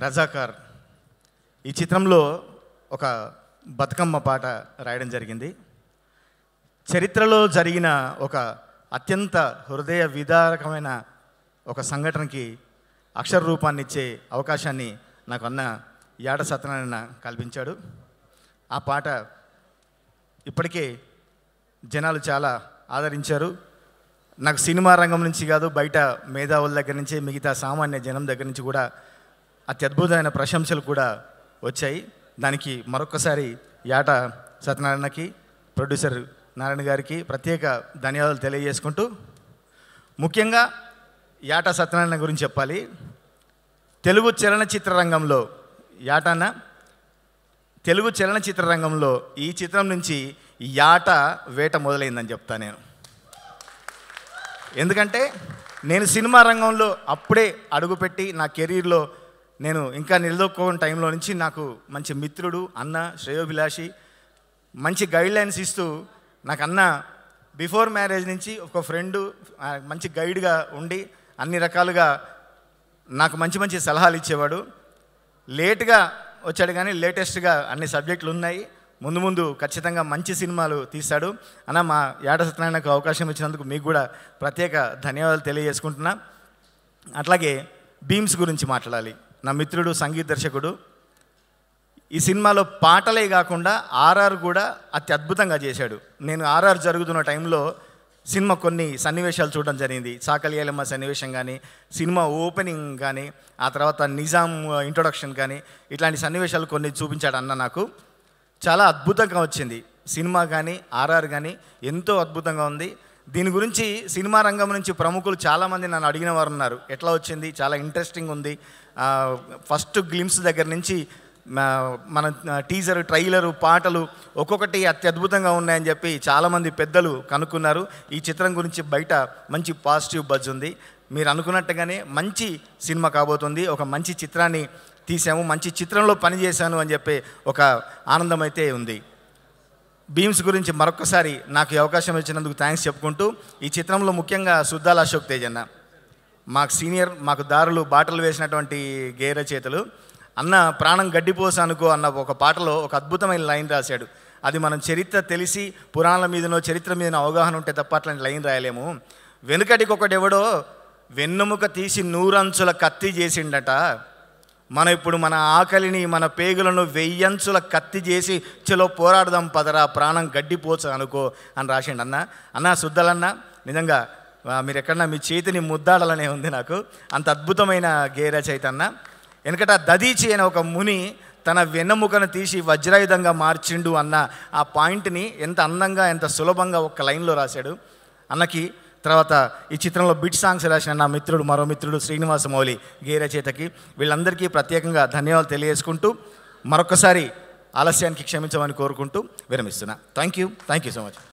రజాకార్ ఈ చిత్రంలో ఒక బతుకమ్మ పాట రాయడం జరిగింది. చరిత్రలో జరిగిన ఒక అత్యంత హృదయ విదారకమైన ఒక సంఘటనకి అక్షర రూపాన్ని ఇచ్చే అవకాశాన్ని నాకు అన్న యాట సత్యనారాయణ కల్పించాడు. ఆ పాట ఇప్పటికే జనాలు చాలా ఆదరించారు. నాకు సినిమా రంగం నుంచి కాదు, బయట మేధావుల దగ్గర నుంచి, మిగతా సామాన్య జనం దగ్గర నుంచి కూడా అత్యద్భుతమైన ప్రశంసలు కూడా వచ్చాయి. దానికి మరొకసారి యాట సత్యనారాయణకి, ప్రొడ్యూసర్ నారాయణ గారికి ప్రత్యేక ధన్యవాదాలు తెలియజేసుకుంటూ, ముఖ్యంగా యాట సత్యనారాయణ గురించి చెప్పాలి. తెలుగు చలనచిత్ర రంగంలో యాటన్న తెలుగు చలనచిత్ర రంగంలో ఈ చిత్రం నుంచి యాట వేట మొదలైందని చెప్తా నేను. ఎందుకంటే నేను సినిమా రంగంలో అప్పుడే అడుగుపెట్టి నా కెరీర్లో నేను ఇంకా నిలదొక్కున్న టైంలో నుంచి నాకు మంచి మిత్రుడు అన్న, శ్రేయోభిలాషి, మంచి గైడ్లైన్స్ ఇస్తూ, నాకు అన్న బిఫోర్ మ్యారేజ్ నుంచి ఒక ఫ్రెండు, మంచి గైడ్గా ఉండి అన్ని రకాలుగా నాకు మంచి మంచి సలహాలు ఇచ్చేవాడు. లేట్గా వచ్చాడు కానీ లేటెస్ట్గా అన్ని సబ్జెక్టులు ఉన్నాయి. ముందు ముందు ఖచ్చితంగా మంచి సినిమాలు తీస్తాడు. అన్న, మా యాట సత్యనారాయణకు అవకాశం ఇచ్చినందుకు మీకు కూడా ప్రత్యేక ధన్యవాదాలు తెలియజేసుకుంటున్నా. అట్లాగే బీమ్స్ గురించి మాట్లాడాలి. నా మిత్రుడు, సంగీత దర్శకుడు. ఈ సినిమాలో పాటలే కాకుండా ఆర్ఆర్ కూడా అత్యద్భుతంగా చేశాడు. నేను ఆర్ఆర్ జరుగుతున్న టైంలో సినిమా కొన్ని సన్నివేశాలు చూడడం జరిగింది. చాకలియాలమ్మ సన్నివేశం కానీ, సినిమా ఓపెనింగ్ కానీ, ఆ తర్వాత నిజాం ఇంట్రొడక్షన్ కానీ, ఇట్లాంటి సన్నివేశాలు కొన్ని చూపించాడు అన్న. నాకు చాలా అద్భుతంగా వచ్చింది సినిమా కానీ, ఆర్ఆర్ కానీ ఎంతో అద్భుతంగా ఉంది. దీని గురించి సినిమా రంగం నుంచి ప్రముఖులు చాలామంది నన్ను అడిగిన వారు ఉన్నారు. ఎట్లా వచ్చింది, చాలా ఇంట్రెస్టింగ్ ఉంది, ఫస్ట్ గ్లిమ్స్ దగ్గర నుంచి మన టీజర్, ట్రైలరు, పాటలు ఒక్కొక్కటి అత్యద్భుతంగా ఉన్నాయని చెప్పి చాలామంది పెద్దలు కనుక్కున్నారు. ఈ చిత్రం గురించి బయట మంచి పాజిటివ్ బజ్ ఉంది. మీరు అనుకున్నట్టుగానే మంచి సినిమా కాబోతుంది. ఒక మంచి చిత్రాన్ని తీసాము, మంచి చిత్రంలో పనిచేశాను అని చెప్పి ఒక ఆనందం అయితే ఉంది. బీమ్స్ గురించి మరొకసారి నాకు ఈ అవకాశం ఇచ్చినందుకు థ్యాంక్స్ చెప్పుకుంటూ, ఈ చిత్రంలో ముఖ్యంగా సుద్దాల అశోక్ తేజ్ అన్న, మాకు సీనియర్, మాకు దారులు బాటలు వేసినటువంటి గేయ రచయితలు. అన్న ప్రాణం గడ్డిపోస అనుకో అన్న ఒక పాటలో ఒక అద్భుతమైన లైన్ రాశాడు. అది మనం చరిత్ర తెలిసి పురాణాల మీదనో చరిత్ర మీదనో అవగాహన ఉంటే తప్ప అట్లాంటి లైన్ రాయలేము. వెనుకటికి ఒకడెవడో వెన్నుముక తీసి 100 అంచుల కత్తి చేసిండట, మనం ఇప్పుడు మన ఆకలిని, మన పేగులను 1000 అంచుల కత్తి చేసి చలో పోరాడదాం పదరా, ప్రాణం గడ్డిపోచ అనుకో అని రాసిండు అన్న. అన్న సుద్దలన్న, నిజంగా మీరు ఎక్కడన్నా మీ చేతిని ముద్దాడాలనే ఉంది నాకు. అంత అద్భుతమైన గేయ రచయిత అన్న. వెనకట దదీచి అనే ఒక ముని తన వెన్నెముకను తీసి వజ్రాయుధంగా మార్చిండు అన్న ఆ పాయింట్ని ఎంత అందంగా, ఎంత సులభంగా ఒక్క లైన్లో రాశాడు అన్నకి. తర్వాత ఈ చిత్రంలో బిట్ సాంగ్స్ రాసిన నా మిత్రుడు, మరో మిత్రుడు శ్రీనివాస మౌలి గేయ రచయితకి, వీళ్ళందరికీ ప్రత్యేకంగా ధన్యవాదాలు తెలియజేసుకుంటూ, మరొకసారి ఆలస్యానికి క్షమించమని కోరుకుంటూ విరమిస్తున్నా. Thank you so much.